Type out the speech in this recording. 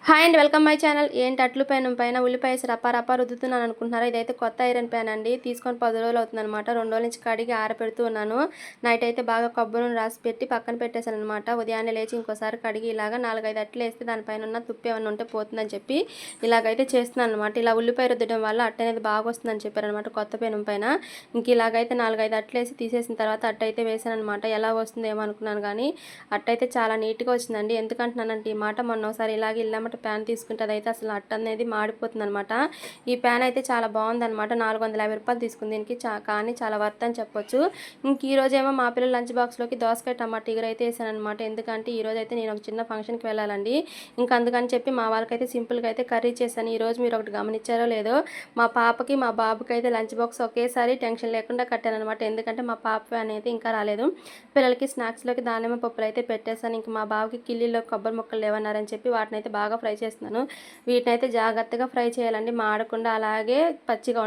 Hi అండి, welcome my channel. ఏంటి అట్లు పైన ఉల్లిపాయ వేసి రప్ప రుద్దుతున్నాను అనుకుంటున్నారా? ఇదైతే కొత్త ఐరన్ ప్యాన్ అండి. తీసుకొని 10 రోజులు అవుతుందన్నమాట. 2 రోజుల నుంచి కడిగి ఆరపెడుతూ ఉన్నాను. నైట్ అయితే బాగా కొబ్బరి నూనె రాసి పెట్టి పక్కన పెట్టేశాను అనమాట. ఉదయాన్నే లేచి ఇంకోసారి కడిగి ఇలాగా 4-5 అట్లు వేస్తే దానిపైన ఉన్న తుప్పు ఏమైనా ఉంటే పోతుందని చెప్పి ఇలాగైతే చేస్తున్నాను అనమాట. ఇలా ఉల్లిపాయ రుద్దడం వల్ల అట్టు అనేది బాగా వస్తుందని చెప్పారనమాట కొత్త పెనం పైన. ఇంక ఇలాగైతే 4-5 అట్లు వేసి తీసేసిన తర్వాత అట్టు అయితే వేసాను అనమాట. ఎలా వస్తుందేమో అనుకున్నాను కానీ అట్టు అయితే చాలా నీట్గా వచ్చిందండి. ఎందుకంటున్నానంటే ఈ మాట, మొన్న ఒకసారి ఇలాగే ఇల్లమ్మట ప్యాన్ తీసుకుంటే అదైతే అసలు అట్ట అనేది మాడిపోతుంది అనమాట. ఈ ప్యాన్ అయితే చాలా బాగుందనమాట. 450 రూపాయలు తీసుకుంది దీనికి. కానీ చాలా వర్త్ అని చెప్పొచ్చు. ఇంక ఈ రోజేమో మా పిల్లల లంచ్ బాక్స్లోకి దోసకాయ టమాటా ఇగురు అయితే వేసాను అనమాట. ఎందుకంటే ఈ రోజు అయితే నేను ఒక చిన్న ఫంక్షన్కి వెళ్ళాలండి. ఇంకా అందుకని చెప్పి మా వాళ్ళకైతే సింపుల్గా అయితే కర్రీ చేశాను. ఈ రోజు మీరు ఒకటి గమనించారో లేదో, మా పాపకి మా బాబుకి అయితే లంచ్ బాక్స్ ఒకేసారి టెన్షన్ లేకుండా కట్టాను అనమాట. ఎందుకంటే మా పాప ఫ్యాన్ అయితే ఇంకా రాలేదు. పిల్లలకి స్నాక్స్లోకి దానిమ్మ పప్పులు అయితే పెట్టేశాను. ఇంక మా బాబుకి కిల్లీలో కొబ్బరి ముక్కలు లేవన్నారని చెప్పి వాటిని అయితే బాగా ఫ్రై చేస్తున్నాను. వీటిని అయితే జాగ్రత్తగా ఫ్రై చేయాలండి, మాడకుండా అలాగే పచ్చిగా